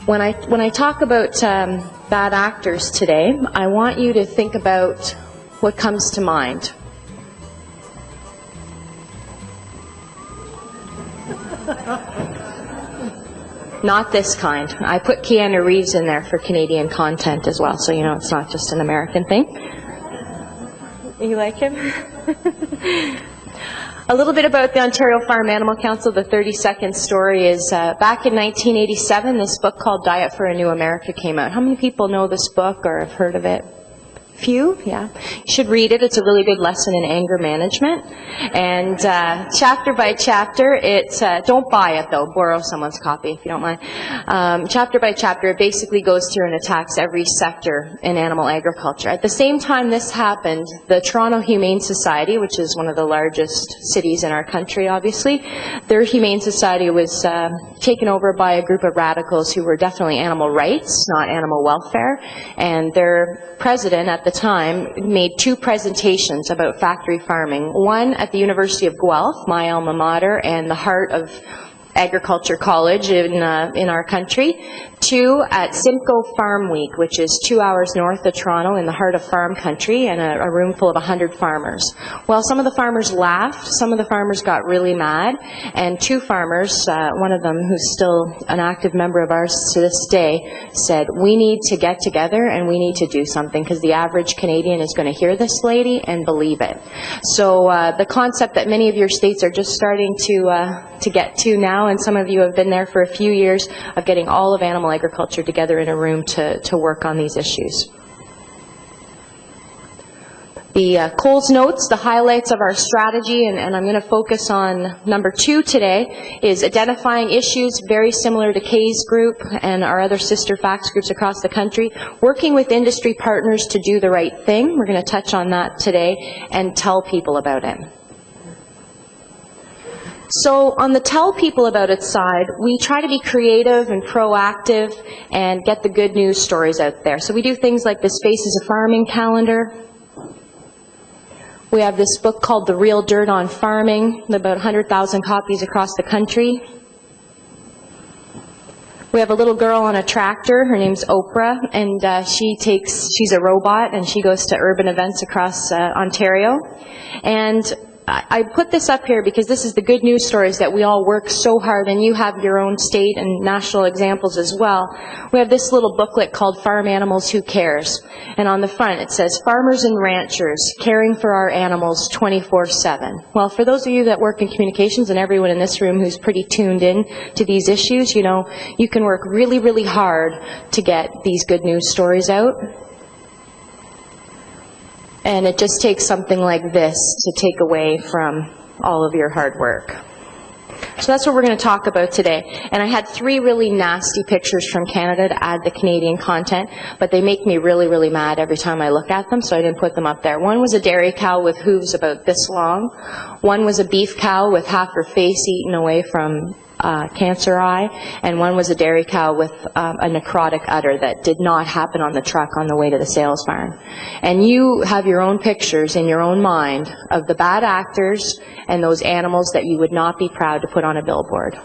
When I talk about bad actors today, I want you to think about what comes to mind. Not this kind. I put Keanu Reeves in there for Canadian content as well, so you know it's not just an American thing. You like him? A little bit about the Ontario Farm Animal Council. The 30-second story is back in 1987, this book called Diet for a New America came out. How many people know this book or have heard of it? Few? Yeah. You should read it. It's a really good lesson in anger management. And chapter by chapter, it's, don't buy it though, borrow someone's copy if you don't mind. Chapter by chapter, it basically goes through and attacks every sector in animal agriculture. At the same time this happened, the Toronto Humane Society, which is one of the largest cities in our country obviously, their Humane Society was taken over by a group of radicals who were definitely animal rights, not animal welfare, and their president at the time made two presentations about factory farming. One at the University of Guelph, my alma mater, and the heart of agriculture college in our country. Two at Simcoe Farm Week, which is 2 hours north of Toronto in the heart of farm country, and a room full of 100 farmers. Well, some of the farmers laughed, some of the farmers got really mad, and two farmers, one of them who's still an active member of ours to this day, said, we need to get together and we need to do something because the average Canadian is going to hear this lady and believe it. So the concept that many of your states are just starting to get to now, and some of you have been there for a few years, of getting all of animal agriculture together in a room to work on these issues. The Coles notes, the highlights of our strategy, and I'm going to focus on number 2 today, is identifying issues very similar to Kay's group and our other sister FACTS groups across the country, working with industry partners to do the right thing. We're going to touch on that today, and tell people about it. So on the tell people about it side, we try to be creative and proactive and get the good news stories out there. So we do things like this Faces of Farming calendar. We have this book called The Real Dirt on Farming, about 100,000 copies across the country. We have a little girl on a tractor, her name's Oprah, and she's a robot and she goes to urban events across Ontario. And I put this up here because this is the good news stories that we all work so hard, and you have your own state and national examples as well. We have this little booklet called Farm Animals Who Cares, and on the front it says, Farmers and Ranchers, Caring for Our Animals 24/7. Well, for those of you that work in communications and everyone in this room who's pretty tuned in to these issues, you know, you can work really, really hard to get these good news stories out. And it just takes something like this to take away from all of your hard work. So that's what we're going to talk about today. And I had 3 really nasty pictures from Canada to add the Canadian content, but they make me really, really mad every time I look at them, so I didn't put them up there. One was a dairy cow with hooves about this long. One was a beef cow with half her face eaten away from cancer eye, and one was a dairy cow with a necrotic udder that did not happen on the truck on the way to the sales barn. And you have your own pictures in your own mind of the bad actors and those animals that you would not be proud to put on a billboard.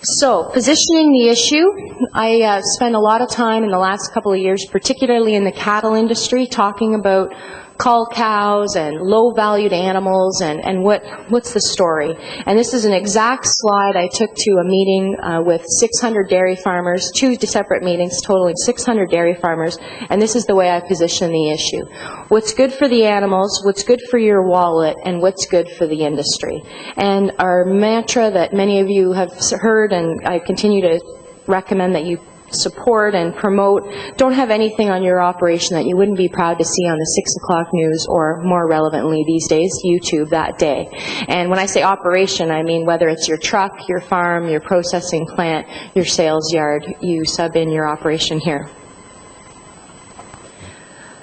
So, positioning the issue, I spent a lot of time in the last couple of years, particularly in the cattle industry, talking about cull cows and low-valued animals and what's the story. And this is an exact slide I took to a meeting with 600 dairy farmers, 2 separate meetings totaling 600 dairy farmers, and this is the way I position the issue. What's good for the animals, what's good for your wallet, and what's good for the industry. And our mantra that many of you have heard, and I continue to recommend that you support and promote, don't have anything on your operation that you wouldn't be proud to see on the 6 o'clock news, or more relevantly these days, YouTube that day. And when I say operation, I mean whether it's your truck, your farm, your processing plant, your sales yard, you sub in your operation here.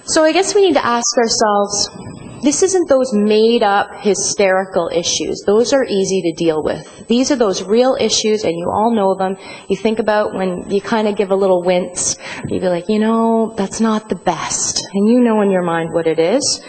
So I guess we need to ask ourselves, this isn't those made-up hysterical issues. Those are easy to deal with. These are those real issues, and you all know them. You think about when you kind of give a little wince, you be like, you know, that's not the best. And you know in your mind what it is.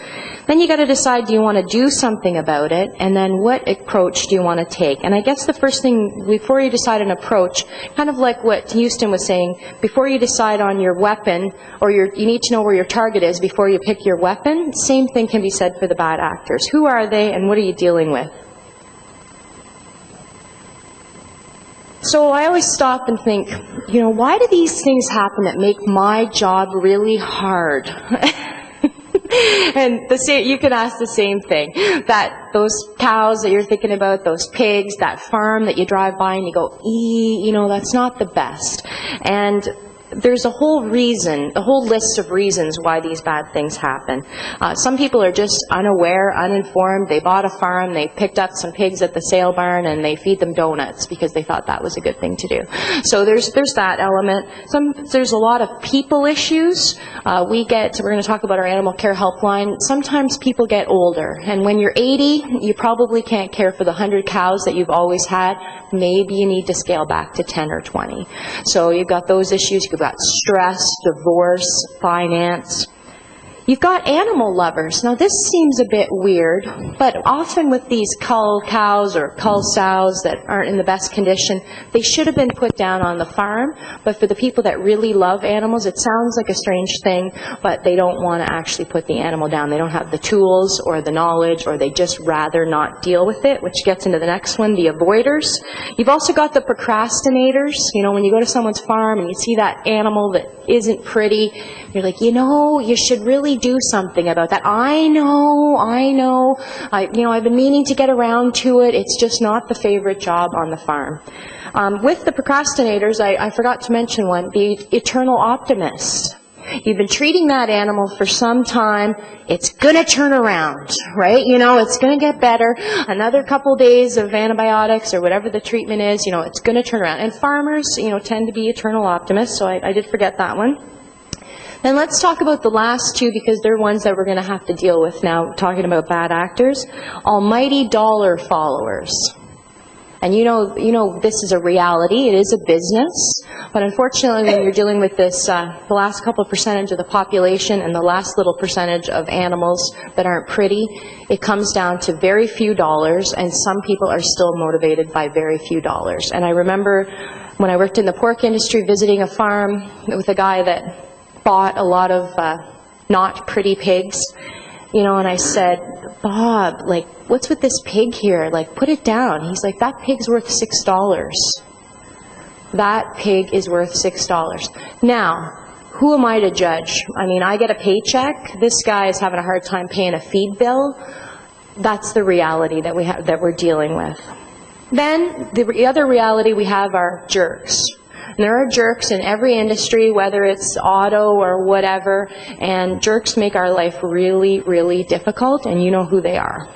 Then you got to decide, do you want to do something about it, and then what approach do you want to take? And I guess the first thing, before you decide an approach, kind of like what Houston was saying, before you decide on your weapon, or you need to know where your target is before you pick your weapon, same thing can be said for the bad actors. Who are they, and what are you dealing with? So I always stop and think, you know, why do these things happen that make my job really hard? And you can ask the same thing. That those cows that you're thinking about, those pigs, that farm that you drive by and you go, you know, that's not the best. And there's a whole list of reasons why these bad things happen. Some people are just unaware, uninformed. They bought a farm, they picked up some pigs at the sale barn, and they feed them donuts because they thought that was a good thing to do. So there's that element. There's a lot of people issues. We're going to talk about our animal care helpline. Sometimes people get older, and when you're 80, you probably can't care for the 100 cows that you've always had. Maybe you need to scale back to 10 or 20. So you've got those issues. You've got stress, divorce, finance. You've got animal lovers. Now this seems a bit weird, but often with these cull cows or cull sows that aren't in the best condition, they should have been put down on the farm. But for the people that really love animals, it sounds like a strange thing, but they don't want to actually put the animal down. They don't have the tools or the knowledge, or they just rather not deal with it, which gets into the next one, the avoiders. You've also got the procrastinators. You know, when you go to someone's farm and you see that animal that isn't pretty, you're like, you know, you should really do something about that. I know. I've been meaning to get around to it. It's just not the favorite job on the farm. With the procrastinators, I forgot to mention one, the eternal optimist. You've been treating that animal for some time. It's going to turn around, right? You know, it's going to get better. Another couple days of antibiotics or whatever the treatment is, you know, it's going to turn around. And farmers, you know, tend to be eternal optimists, so I did forget that one. Then let's talk about the last two, because they're ones that we're going to have to deal with now, talking about bad actors. Almighty dollar followers. And you know this is a reality. It is a business. But unfortunately, when you're dealing with this, the last couple of percentage of the population and the last little percentage of animals that aren't pretty, it comes down to very few dollars, and some people are still motivated by very few dollars. And I remember when I worked in the pork industry, visiting a farm with a guy that bought a lot of not pretty pigs, you know, and I said, Bob, like, what's with this pig here? Like, put it down. He's like, that pig's worth $6. That pig is worth $6. Now, who am I to judge? I mean, I get a paycheck. This guy is having a hard time paying a feed bill. That's the reality that we're dealing with. Then the other reality we have are jerks. And there are jerks in every industry, whether it's auto or whatever, and jerks make our life really, really difficult, and you know who they are.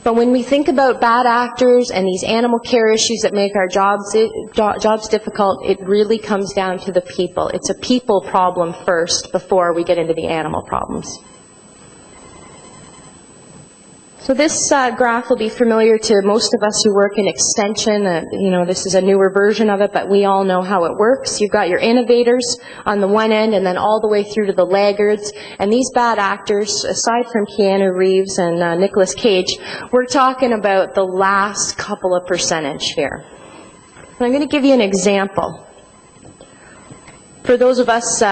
But when we think about bad actors and these animal care issues that make our jobs difficult, it really comes down to the people. It's a people problem first before we get into the animal problems. So this graph will be familiar to most of us who work in extension. You know, this is a newer version of it, but we all know how it works. You've got your innovators on the one end, and then all the way through to the laggards. And these bad actors, aside from Keanu Reeves and Nicolas Cage, we're talking about the last couple of percentage here. And I'm going to give you an example. For those of us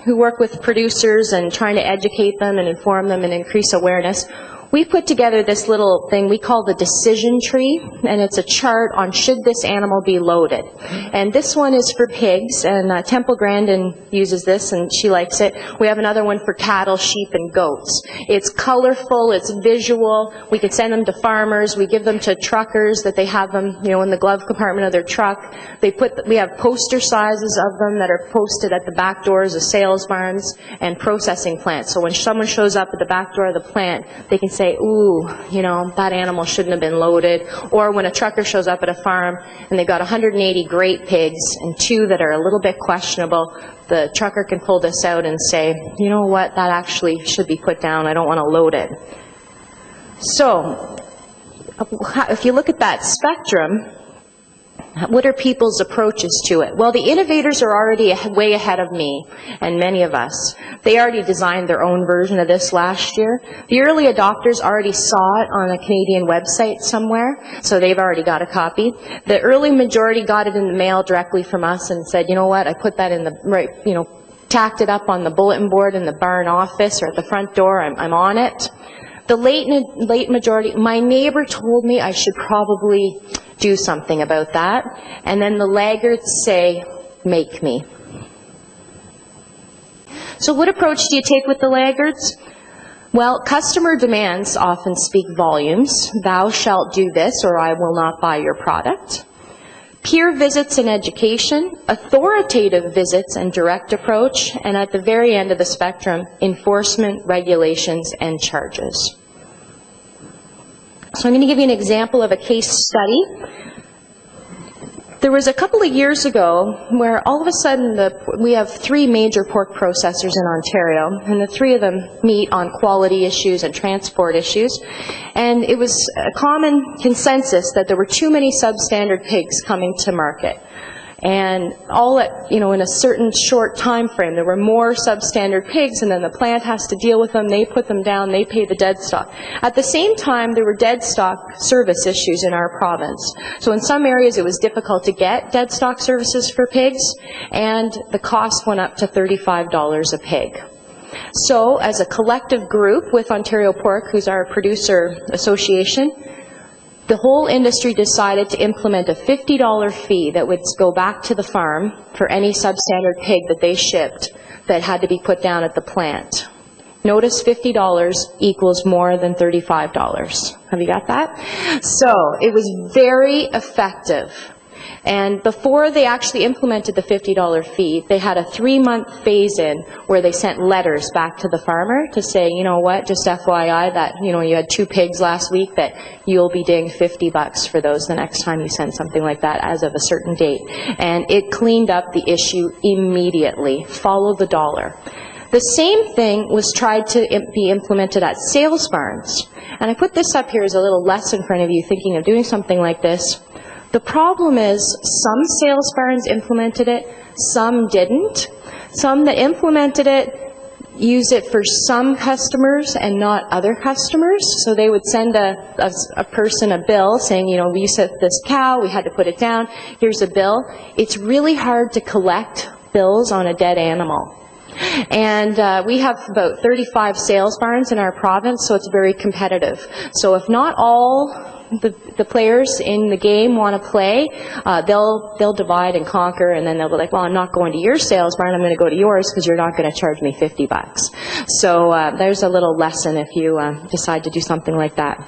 who work with producers and trying to educate them and inform them and increase awareness, we put together this little thing we call the decision tree, and it's a chart on should this animal be loaded. And this one is for pigs, and Temple Grandin uses this, and she likes it. We have another one for cattle, sheep, and goats. It's colorful, it's visual. We can send them to farmers. We give them to truckers that they have them, you know, in the glove compartment of their truck. We have poster sizes of them that are posted at the back doors of sales barns and processing plants. So when someone shows up at the back door of the plant, they can say, ooh, you know, that animal shouldn't have been loaded. Or when a trucker shows up at a farm and they've got 180 great pigs and 2 that are a little bit questionable, the trucker can pull this out and say, you know what, that actually should be put down. I don't want to load it. So, if you look at that spectrum, What are people's approaches to it? Well, the innovators are already way ahead of me and many of us. They already designed their own version of this last year. The early adopters already saw it on a Canadian website somewhere, so they've already got a copy. The early majority got it in the mail directly from us and said, you know what, I put that in the, right, you know, tacked it up on the bulletin board in the barn office or at the front door, I'm on it. The late majority, my neighbor told me I should probably do something about that. And then the laggards say, make me. So what approach do you take with the laggards? Well, customer demands often speak volumes. Thou shalt do this or I will not buy your product. Peer visits and education, authoritative visits and direct approach, and at the very end of the spectrum, enforcement, regulations, and charges. So I'm going to give you an example of a case study. There was a couple of years ago where all of a sudden we have 3 major pork processors in Ontario, and the 3 of them meet on quality issues and transport issues. And it was a common consensus that there were too many substandard pigs coming to market. And all at, you know, in a certain short time frame, there were more substandard pigs, and then the plant has to deal with them, they put them down, they pay the dead stock. At the same time, there were dead stock service issues in our province. So in some areas it was difficult to get dead stock services for pigs, and the cost went up to $35 a pig. So as a collective group with Ontario Pork, who's our producer association, the whole industry decided to implement a $50 fee that would go back to the farm for any substandard pig that they shipped that had to be put down at the plant. Notice $50 equals more than $35. Have you got that? So it was very effective. And before they actually implemented the $50 fee, they had a 3-month phase-in where they sent letters back to the farmer to say, you know what, just FYI that, you know, you had 2 pigs last week, that you'll be dinged $50 for those the next time you send something like that as of a certain date. And it cleaned up the issue immediately. Follow the dollar. The same thing was tried to be implemented at sales barns. And I put this up here as a little lesson for any of you thinking of doing something like this. The problem is some sales barns implemented it, some didn't. Some that implemented it use it for some customers and not other customers. So they would send a person a bill saying, you know, we set this cow, we had to put it down, here's a bill. It's really hard to collect bills on a dead animal. And we have about 35 sales barns in our province, so it's very competitive. So if not all the players in the game want to play, they'll divide and conquer, and then they'll be like, well, I'm not going to your sales barn, I'm going to go to yours because you're not going to charge me $50. So there's a little lesson if you decide to do something like that.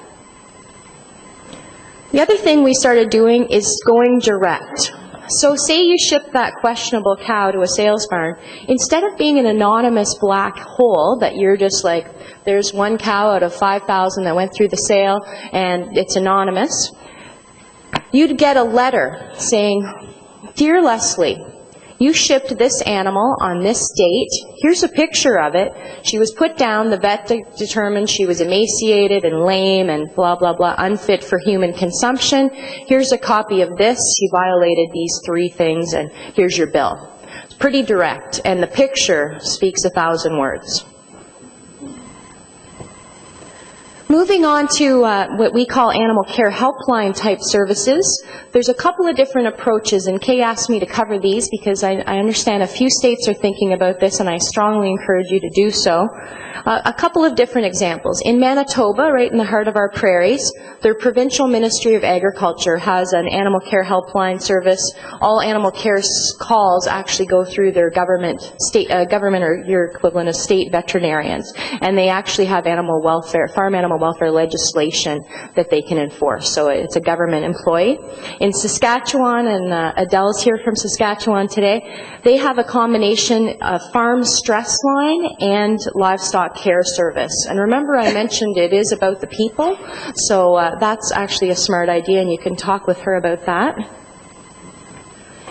The other thing we started doing is going direct. So say you ship that questionable cow to a sales barn. Instead of being an anonymous black hole that you're just like, there's one cow out of 5,000 that went through the sale and it's anonymous, you'd get a letter saying, Dear Leslie, you shipped this animal on this date. Here's a picture of it. She was put down. The vet determined she was emaciated and lame and blah, blah, blah, unfit for human consumption. Here's a copy of this. She violated these 3 things, and here's your bill. It's pretty direct, and the picture speaks 1,000 words. Moving on to what we call animal care helpline type services, there's a couple of different approaches, and Kay asked me to cover these because I understand a few states are thinking about this, and I strongly encourage you to do so. A couple of different examples. In Manitoba, right in the heart of our prairies, their Provincial Ministry of Agriculture has an animal care helpline service. All animal care calls actually go through their government or your equivalent of state veterinarians, and they actually have animal welfare, farm animal welfare legislation that they can enforce. So it's a government employee. In Saskatchewan, and Adele's here from Saskatchewan today, they have a combination of farm stress line and livestock care service. And remember, I mentioned it is about the people, so that's actually a smart idea, and you can talk with her about that.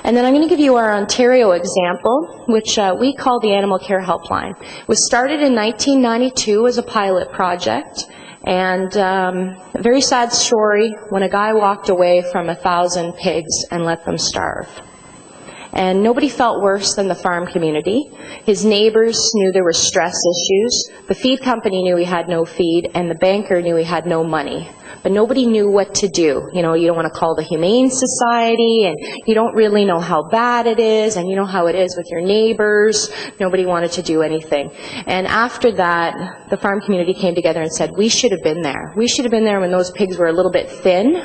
And then I'm going to give you our Ontario example, which we call the Animal Care Helpline. It was started in 1992 as a pilot project, And a very sad story when a guy walked away from 1,000 pigs and let them starve. And nobody felt worse than the farm community. His neighbors knew there were stress issues. The feed company knew he had no feed, and the banker knew he had no money. But nobody knew what to do. You know, you don't want to call the Humane Society, and you don't really know how bad it is, and you know how it is with your neighbors. Nobody wanted to do anything. And after that, the farm community came together and said, we should have been there. We should have been there when those pigs were a little bit thin,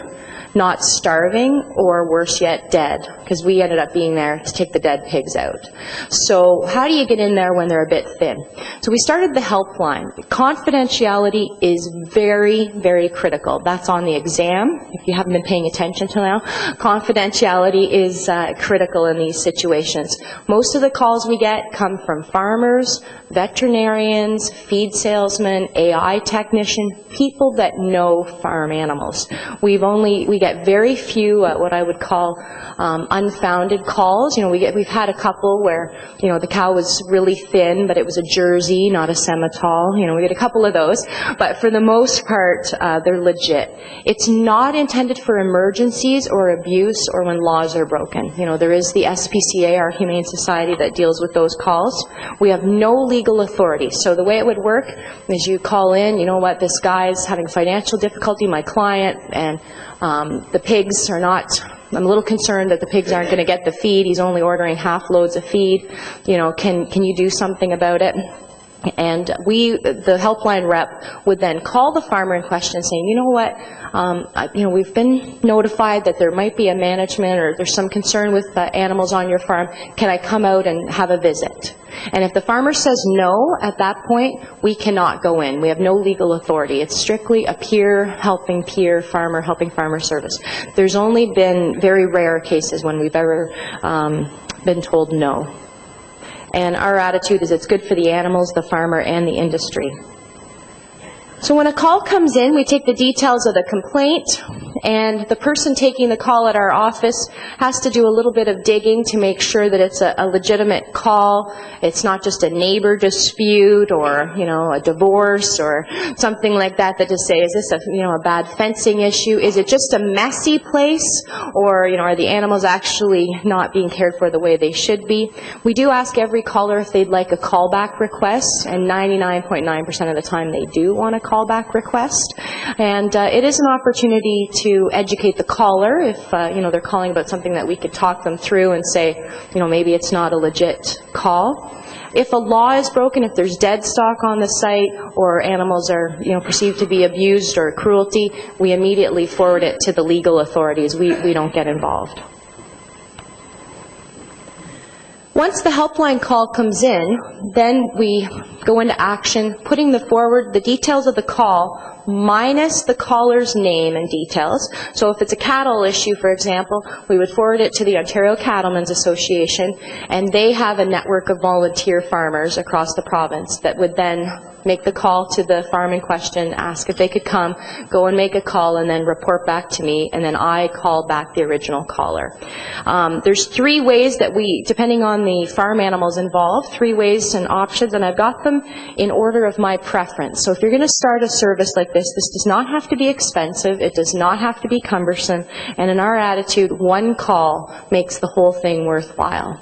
not starving, or worse yet, dead, because we ended up being there to take the dead pigs out. So how do you get in there when they're a bit thin? So we started the Helpline. Confidentiality is very, very critical. That's on the exam, if you haven't been paying attention till now. Confidentiality is critical in these situations. Most of the calls we get come from farmers, veterinarians, feed salesmen, AI technician, people that know farm animals. We get very few what I would call unfounded calls. You know, we've had a couple where, you know, the cow was really thin, but it was a Jersey, not a Semitol. You know, we get a couple of those, but for the most part, they're legit. It's not intended for emergencies or abuse or when laws are broken. You know, there is the SPCA, our Humane Society, that deals with those calls. We have no legal authority. So the way it would work is you call in, you know what, this guy's having financial difficulty, my client, and the pigs are not, I'm a little concerned that the pigs aren't going to get the feed. He's only ordering half loads of feed. You know, can you do something about it? And the Helpline rep would then call the farmer in question saying, you know what, you know, we've been notified that there might be a management or there's some concern with animals on your farm. Can I come out and have a visit? And if the farmer says no, at that point, we cannot go in. We have no legal authority. It's strictly a peer helping farmer service. There's only been very rare cases when we've ever been told no. And our attitude is it's good for the animals, the farmer, and the industry. So when a call comes in, we take the details of the complaint, and the person taking the call at our office has to do a little bit of digging to make sure that it's a legitimate call. It's not just a neighbor dispute or, you know, a divorce or something like that just say, is this a bad fencing issue? Is it just a messy place? Or, you know, are the animals actually not being cared for the way they should be? We do ask every caller if they'd like a callback request, and 99.9% of the time they do want a callback request. And it is an opportunity to educate the caller if you know, they're calling about something that we could talk them through and say, you know, maybe it's not a legit call. If a law is broken, if there's dead stock on the site or animals are, you know, perceived to be abused or cruelty, we immediately forward it to the legal authorities. We don't get involved. Once the Helpline call comes in, then we go into action, putting the details of the call minus the caller's name and details. So if it's a cattle issue, for example, we would forward it to the Ontario Cattlemen's Association, and they have a network of volunteer farmers across the province that would then make the call to the farm in question, ask if they could come, go and make a call, and then report back to me, and then I call back the original caller. There's 3 ways that we, depending on the farm animals involved, 3 ways and options, and I've got them in order of my preference. So if you're going to start a service like this does not have to be expensive, it does not have to be cumbersome, and in our attitude, 1 call makes the whole thing worthwhile.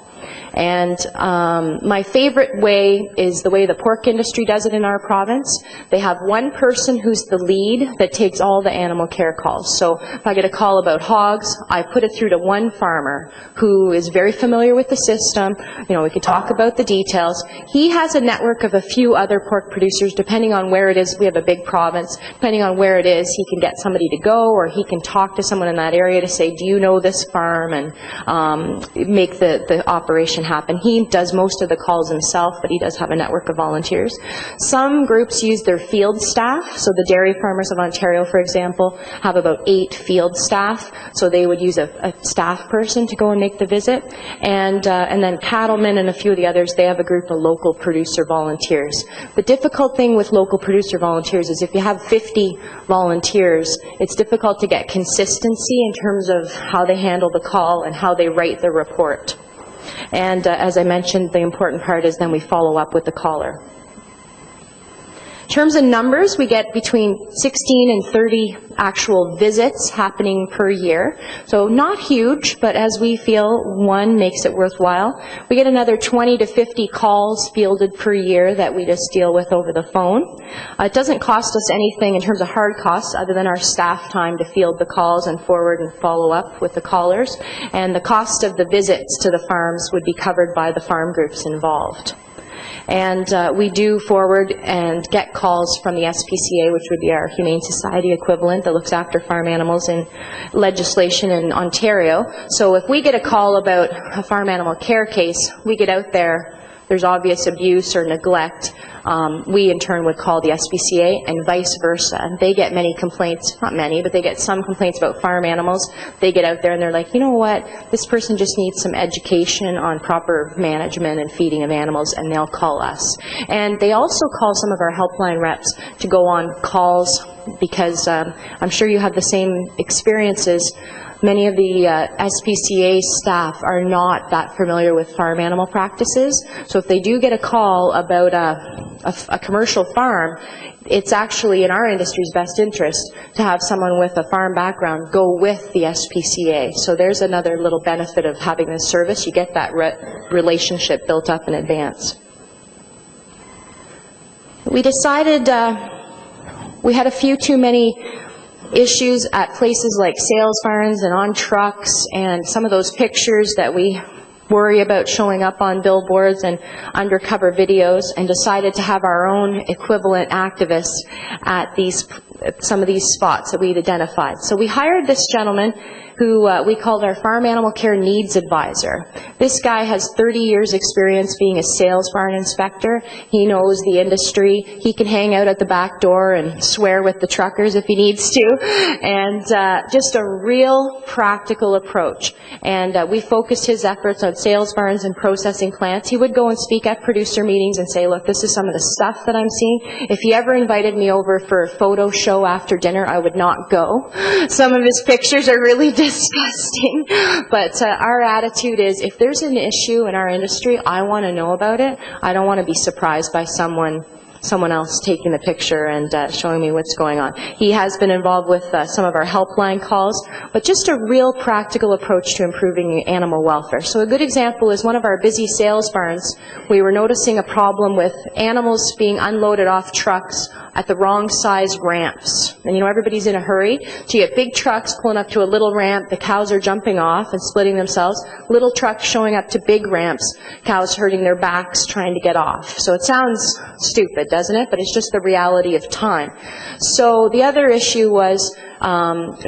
And my favorite way is the way the pork industry does it in our province. They have 1 person who's the lead that takes all the animal care calls. So if I get a call about hogs, I put it through to 1 farmer who is very familiar with the system. You know, we could talk about the details. He has a network of a few other pork producers, depending on where it is. We have a big province. Depending on where it is, he can get somebody to go, or he can talk to someone in that area to say, do you know this farm, and make the operation happen. He does most of the calls himself, but he does have a network of volunteers. Some groups use their field staff. So the Dairy Farmers of Ontario, for example, have about 8 field staff. So they would use a staff person to go and make the visit. And then Cattlemen and a few of the others, they have a group of local producer volunteers. The difficult thing with local producer volunteers is if you have 50 volunteers, it's difficult to get consistency in terms of how they handle the call and how they write the report. And as I mentioned, the important part is then we follow up with the caller. In terms of numbers, we get between 16 and 30 actual visits happening per year. So not huge, but as we feel one makes it worthwhile. We get another 20 to 50 calls fielded per year that we just deal with over the phone. It doesn't cost us anything in terms of hard costs other than our staff time to field the calls and forward and follow up with the callers. And the cost of the visits to the farms would be covered by the farm groups involved. And we do forward and get calls from the SPCA, which would be our Humane Society equivalent that looks after farm animals in legislation in Ontario. So if we get a call about a farm animal care case, we get out there, there's obvious abuse or neglect, we in turn would call the SPCA and vice versa. They get many complaints, not many, but they get some complaints about farm animals. They get out there and they're like, you know what, this person just needs some education on proper management and feeding of animals, and they'll call us. And they also call some of our helpline reps to go on calls because I'm sure you have the same experiences. Many of the SPCA staff are not that familiar with farm animal practices. So if they do get a call about a commercial farm, it's actually in our industry's best interest to have someone with a farm background go with the SPCA. So there's another little benefit of having this service. You get that relationship built up in advance. We decided we had a few too many issues at places like sales barns and on trucks, and some of those pictures that we worry about showing up on billboards and undercover videos, and decided to have our own equivalent activists at some of these spots that we'd identified. So we hired this gentleman who we called our Farm Animal Care Needs Advisor. This guy has 30 years experience being a sales barn inspector. He knows the industry. He can hang out at the back door and swear with the truckers if he needs to. And just a real practical approach. And we focused his efforts on sales barns and processing plants. He would go and speak at producer meetings and say, look, this is some of the stuff that I'm seeing. If he ever invited me over for a photo show after dinner, I would not go. Some of his pictures are really disgusting, but our attitude is if there's an issue in our industry, I want to know about it. I don't want to be surprised by someone else taking the picture and showing me what's going on. He has been involved with some of our helpline calls, but just a real practical approach to improving animal welfare. So a good example is one of our busy sales barns. We were noticing a problem with animals being unloaded off trucks at the wrong size ramps. And you know, everybody's in a hurry. So you get big trucks pulling up to a little ramp, the cows are jumping off and splitting themselves. Little trucks showing up to big ramps, cows hurting their backs trying to get off. So it sounds stupid, doesn't it? But it's just the reality of time. So the other issue was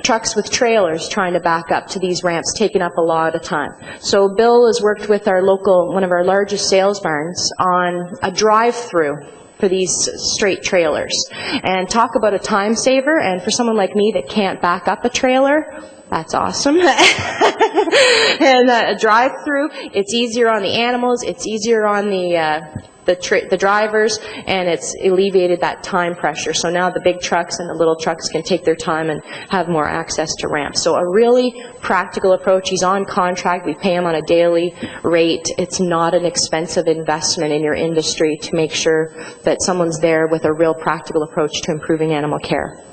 trucks with trailers trying to back up to these ramps, taking up a lot of time. So Bill has worked with our local, one of our largest sales barns, on a drive-through for these straight trailers. And talk about a time saver, and for someone like me that can't back up a trailer, that's awesome. And a drive-through, it's easier on the animals, it's easier on the drivers, and it's alleviated that time pressure. So now the big trucks and the little trucks can take their time and have more access to ramps. So a really practical approach. He's on contract. We pay him on a daily rate. It's not an expensive investment in your industry to make sure that someone's there with a real practical approach to improving animal care.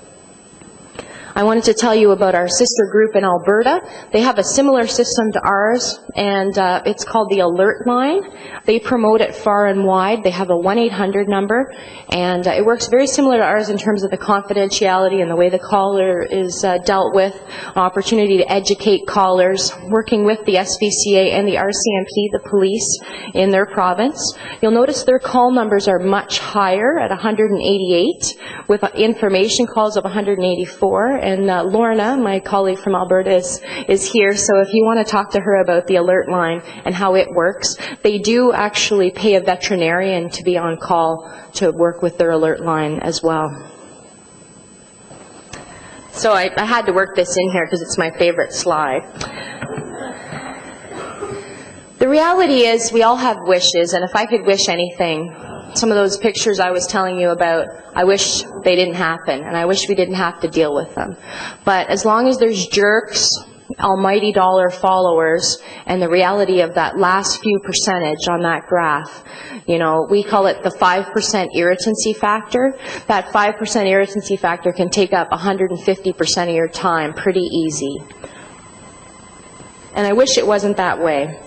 I wanted to tell you about our sister group in Alberta. They have a similar system to ours, and it's called the Alert Line. They promote it far and wide. They have a 1-800 number, and it works very similar to ours in terms of the confidentiality and the way the caller is dealt with, an opportunity to educate callers, working with the SPCA and the RCMP, the police, in their province. You'll notice their call numbers are much higher at 188, with information calls of 184. And Lorna, my colleague from Alberta, is here, so if you want to talk to her about the Alert Line and how it works, they do actually pay a veterinarian to be on call to work with their Alert Line as well. So I had to work this in here because it's my favorite slide. The reality is we all have wishes, and if I could wish anything, some of those pictures I was telling you about, I wish they didn't happen, and I wish we didn't have to deal with them. But as long as there's jerks almighty dollar followers and the reality of that last few percentage on that graph. You know, we call it the 5% irritancy factor. That 5% irritancy factor can take up 150% of your time pretty easy. And I wish it wasn't that way.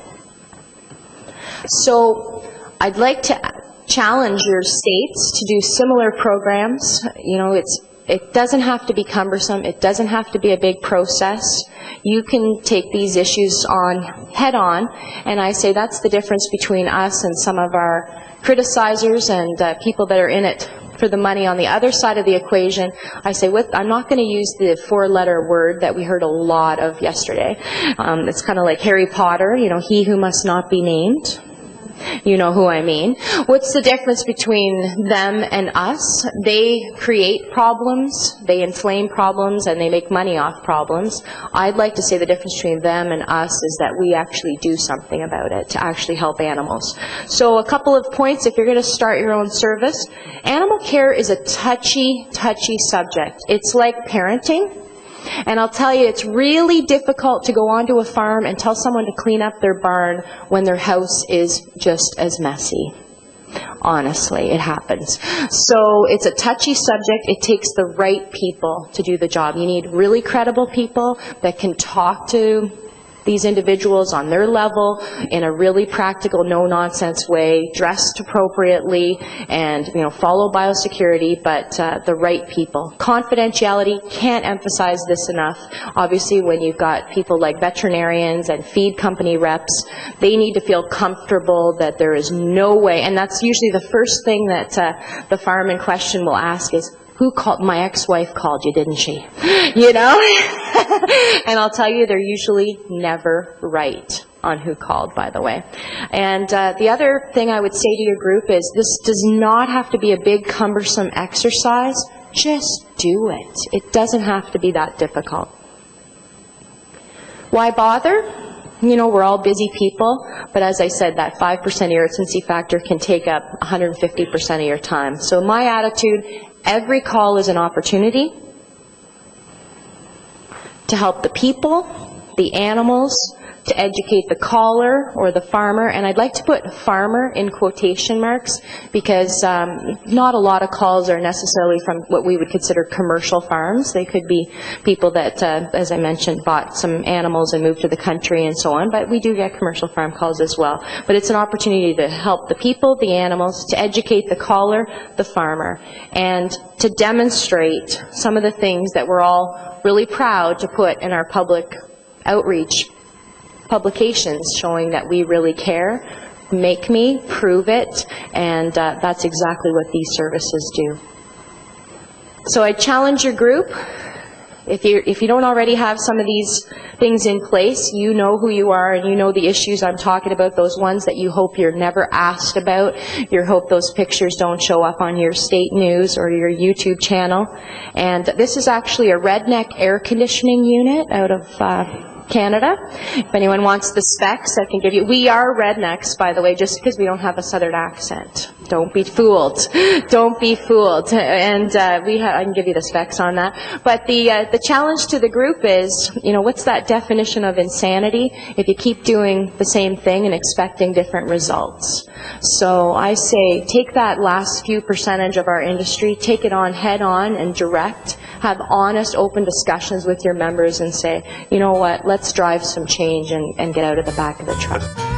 So I'd like to challenge your states to do similar programs. You know, it doesn't have to be cumbersome. It doesn't have to be a big process. You can take these issues on head on, and I say that's the difference between us and some of our criticizers and people that are in it for the money on the other side of the equation. I say, I'm not going to use the four-letter word that we heard a lot of yesterday. It's kind of like Harry Potter, you know, he who must not be named. You know who I mean. What's the difference between them and us? They create problems, they inflame problems, and they make money off problems. I'd like to say the difference between them and us is that we actually do something about it to actually help animals. So a couple of points if you're going to start your own service. Animal care is a touchy subject. It's like parenting. And I'll tell you, it's really difficult to go onto a farm and tell someone to clean up their barn when their house is just as messy. Honestly, it happens. So it's a touchy subject. It takes the right people to do the job. You need really credible people that can talk to these individuals on their level in a really practical, no-nonsense way, dressed appropriately, and, you know, follow biosecurity, but the right people. Confidentiality, can't emphasize this enough. Obviously, when you've got people like veterinarians and feed company reps, they need to feel comfortable that there is no way, and that's usually the first thing that the farm in question will ask is, who called? My ex-wife called you, didn't she? You know? And I'll tell you, they're usually never right on who called, by the way. And the other thing I would say to your group is this does not have to be a big, cumbersome exercise. Just do it. It doesn't have to be that difficult. Why bother? You know, we're all busy people, but as I said, that 5% irritancy factor can take up 150% of your time. So my attitude, every call is an opportunity to help the people, the animals, to educate the caller or the farmer, and I'd like to put farmer in quotation marks because not a lot of calls are necessarily from what we would consider commercial farms. They could be people that, as I mentioned, bought some animals and moved to the country and so on, but we do get commercial farm calls as well. But it's an opportunity to help the people, the animals, to educate the caller, the farmer, and to demonstrate some of the things that we're all really proud to put in our public outreach publications showing that we really care. Make me, prove it, and that's exactly what these services do. So I challenge your group, if you don't already have some of these things in place, you know who you are and you know the issues I'm talking about, those ones that you hope you're never asked about, you hope those pictures don't show up on your state news or your YouTube channel. And this is actually a redneck air conditioning unit out of Canada. If anyone wants the specs, I can give you. We are rednecks, by the way, just because we don't have a southern accent. Don't be fooled. Don't be fooled. And I can give you the specs on that. But the challenge to the group is, you know, what's that definition of insanity if you keep doing the same thing and expecting different results? So I say take that last few percentage of our industry, take it on head on and direct. Have honest, open discussions with your members and say, you know what, let's drive some change and get out of the back of the truck.